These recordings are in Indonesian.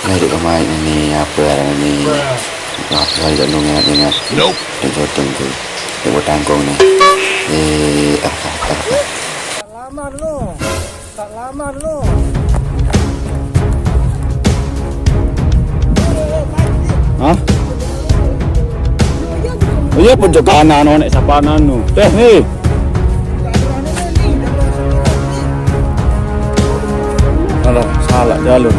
Lagi kemarin ini apa ini? Apa saya tak ingat. Nope. Yang potong tu, yang potangkong ni. Tak lamar lo. Hah? Oh iya pojok kanan nek sapanan nu. Nih. Alah, salah jalur.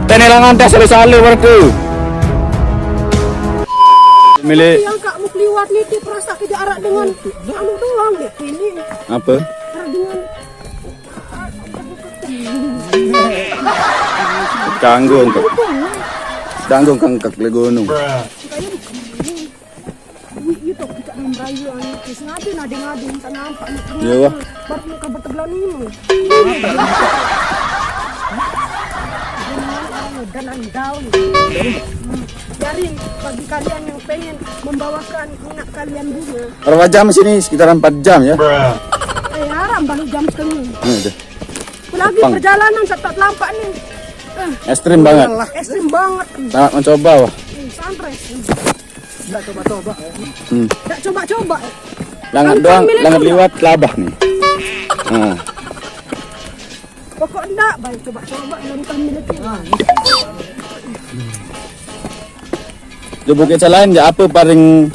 Tenelangan tes sale warga. Milik Yang kak mau keliwat ni dia perasa ke jarak dengan anu doang deh ini. apa? Dengan Kanggung kak. Kanggung kangkak le gunung. kayaknya itu kita merayu anu sengaja nading tak nampak. Iya wah. Baru kabar tebelan ini. Dan daun. Jadi bagi kalian yang pengen membawakan anak kalian bunga, Berapa jam sini? Sekitar 4 jam ya? haram balik jam setengah. Udah. Lagi Pang. perjalanan tetap lampak nih. Ekstrim banget. Ekstrim banget. Sangat mencoba wah. Santai. Nak coba-coba. Nggak coba-coba. Langat doang, langat liwat labah nih. Nah, Pokok enggak, baik coba-coba lautan miliki. di bukit selain ya apa paling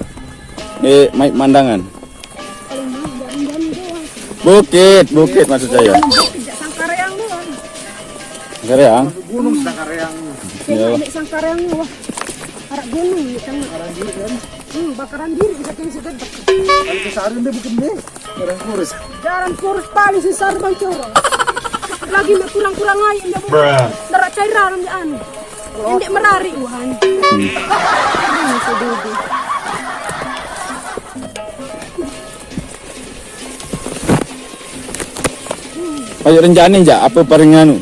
maik mandangan? Paling mahal jalan-jalan doang. Bukit maksud saya. Tidak Sangkareang doang. Sekarang? Gunung Sangkareang. Iya. Tengok nek Sangkareang ni wah. Arak gunung ni tengok. Bakaran diri kita kena segedek. Kalau kesarin dia bukan deh. Orang kurus. Jalan kurus paling sesar bancoro. Lagi nak kurang-kurang ayam dia. Darat cairan dia anu. Endek merari uhan. Ini sedih. Ayo rencana aja apa paling anu?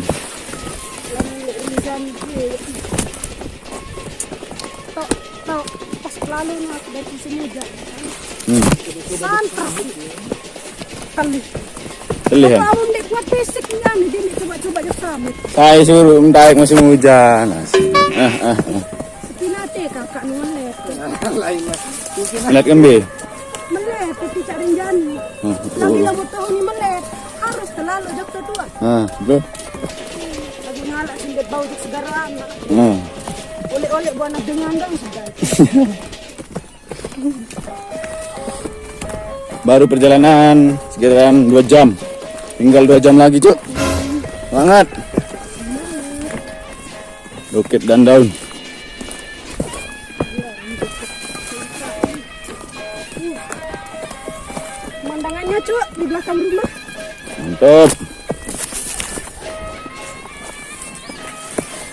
Tahu pas lalu ni aku dari sini aja. Santai. Kali. Pilihan. Kalau awam dek kuat fisik ni anu dia ni coba-coba je samit. Saya suruh mendaik musim hujan. Sekinate kakak ni melet. Lain lah. Lihat kembe. Melet tapi cak renjani. Lagi lambat tahun ni melet. Harus terlalu dokter tua. Bro. Lagi ngalak sindet bau di segara anak. Oleh-oleh buat anak dengan dong sudah. Baru perjalanan sekitaran 2 jam. Tinggal 2 jam lagi, Cuk. Semangat. Bukit dan daun. Pemandangannya cuk di belakang rumah. Mantap.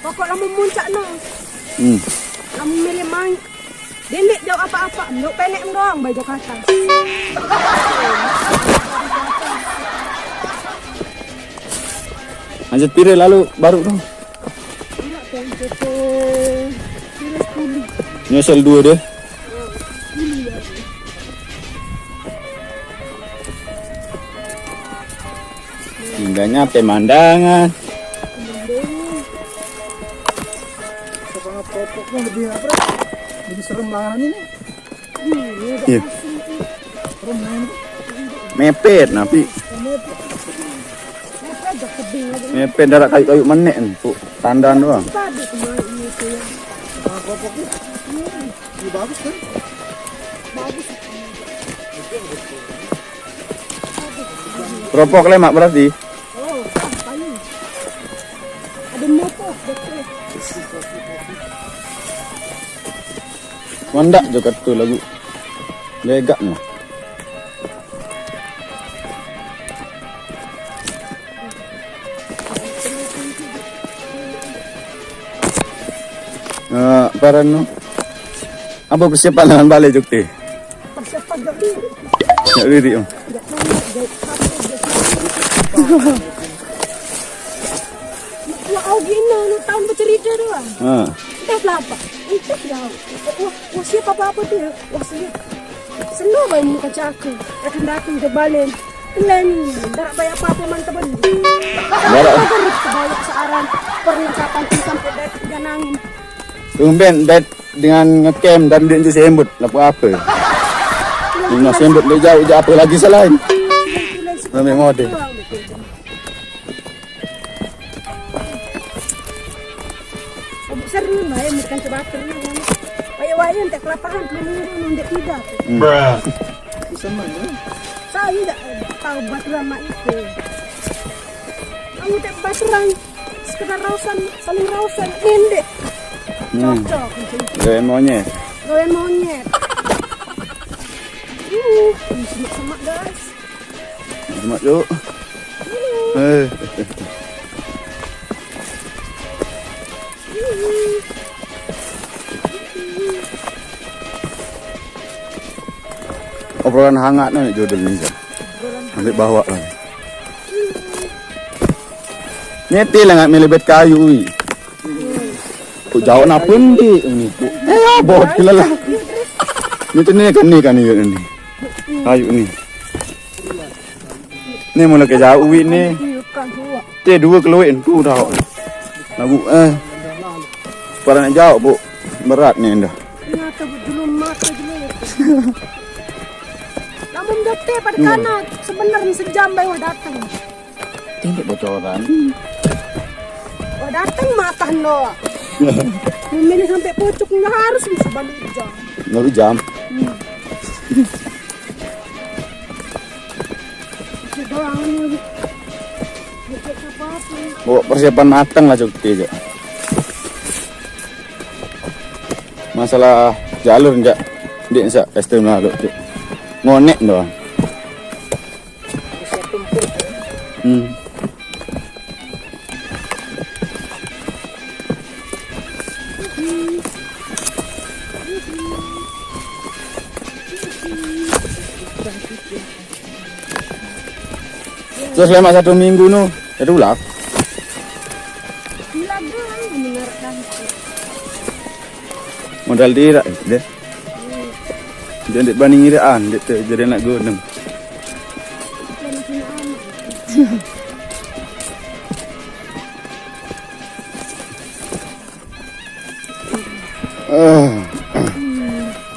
Pokok lamun muncak no. Hmm. Lamun milih main. Dendek jauh apa-apa. Nduk penek doang baju kata. Lanjut pire lalu baru dong. Tidak tempe. Tidak kuli. Nyesel 2 deh. Indahnya pemandangan. Sepangat pokoknya lebih apa? Lebih serem langanan ini. Iya. Serem langanan. Mepet napi. Ada tebing ada. Mepet darat kayu-kayu menek tuh. Tandan doang. Tadi kemarin itu ya. Sepangat pokoknya. Ini bagus kan? Bagus. Keropok lemak berarti. Oh, paling. Ada motor betul. Mandak juga tuh lagu. Legak nih. Para no. Apa persiapan dengan balik Jukti? Persiapan dulu. Ya diri om. Wah, gini, lu tahun bercerita doang. Berapa? Itu ya. Wah, siapa apa dia? Wah, siapa? Senang main muka caku. Akan datang ke balen. planning. Darat bayar apa-apa mantap bendi. Darat. Terus kebanyak searan perlengkapan sampai detik janangin. Tumben bet dengan ngecamp dan dia je sembut apa? Ini sembut le jauh apa lagi selain? Ambil model. Seru lah ya, bukan sebater ni. Waya-waya entek kelaparan belum ndek tidak. Bisa mana? Saya tak tahu baturan mak itu. Kamu tak baturan sekedar rausan, saling rausan pendek. Cocok. Gawe monyet. Gawen monyet. Semak guys. Semak yuk. Obrolan hangat nih jodoh ni. Ambil bawa lah. Nyeti lah ngat melebet kayu ni. Kau jauh nak pendi ni. Bot kila lah. Ni kan ni. Kayu ni. Ni mula ke jauh ni. Te dua keluin tu dah. Lagu para nak jauh bu berat ni dah. Ternyata belum mata dulu. Namun dokter pada kanan sebenarnya sejam baru datang. Tidak bocoran. Datang makan lo. Memilih sampai pucuk nggak harus bisa balik jam. Baru jam. Bawa persiapan matang lah cukup aja. Masalah jalur enggak dia enggak custom lalu tu. Ngonek doang. Terus selama 1 minggu nu, ada ulang. Modal dia deh. Dia dek banding iraan, dek jadi nak gunung.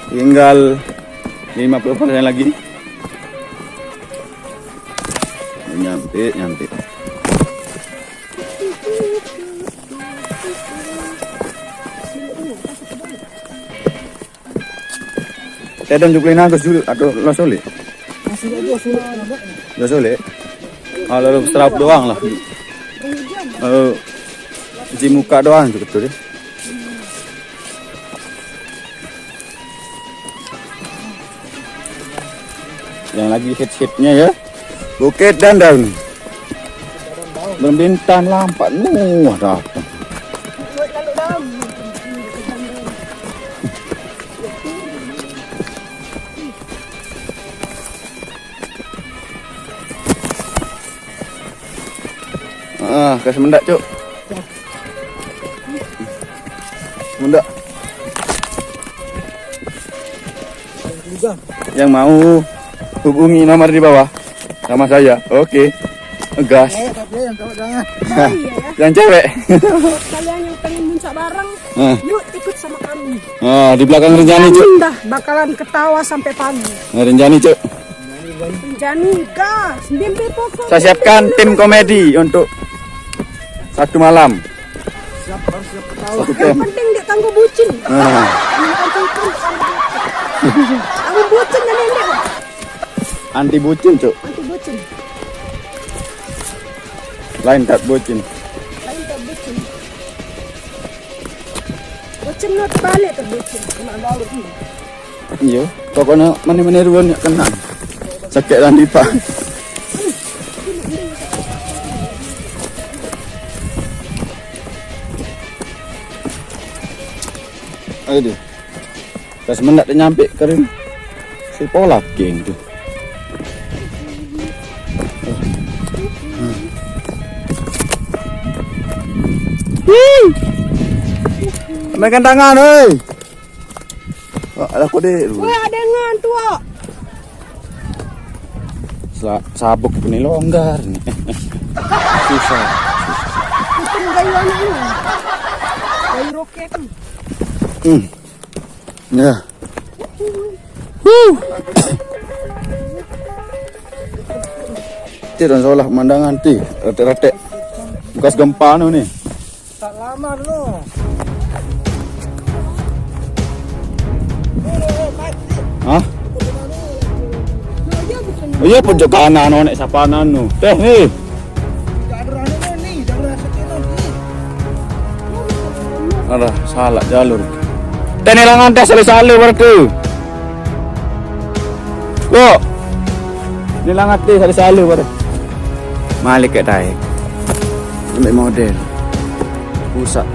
Tinggal 50% lagi. Nyampe. Saya dan juga nagus dulu atau lo soleh? Lo soleh? Lalu strap doang lah. Cuci muka doang tu betul ya. Yang lagi hit-hitnya ya. Bukit dan daun. Berbintang lampak datang. Kasih mendak cuk. Mendak. Yang mau hubungi nomor di bawah sama saya. Oke. Gas. Yang cewek. Kalian yang pengen muncak bareng, yuk ikut sama kami. Di belakang Renjani cuk. Dah bakalan ketawa sampai pagi. Renjani cuk. Renjani gas. Mimpi pokok. Saya siapkan tim komedi untuk 1 malam. Yang penting dia tangguh bucin. Tangguh bucin dan nenek. Anti bucin cuk. Anti bucin. Lain tak bucin. Lain tak bucin. Bucin lo terbalik ke bucin. Kena lalu ni. Iya. Pokoknya mana-mana ruang nak kena. Sakit dan dipak. Aduh. Kas mendak dah nyampe kering. Si pola geng tu. Megang tangan oi. Ada kode. Wah, dengan tu. sabuk ini longgar nih. Susah. Itu gayuan ini. Gayu roket. Ya. Tidak salah pemandangan ti, rete-rete. Bekas gempa nih. Tak lama dulu. Hah? Oh iya pojok kanan nek sapanan nu. Teh nih. Jalur nih, jalur sekilo nih. Alah, salah jalur. Teh nilangan teh sale-sale warga. Kok? Nilangan teh sale-sale warga. Malik ke taik. Ambil model. Pusat.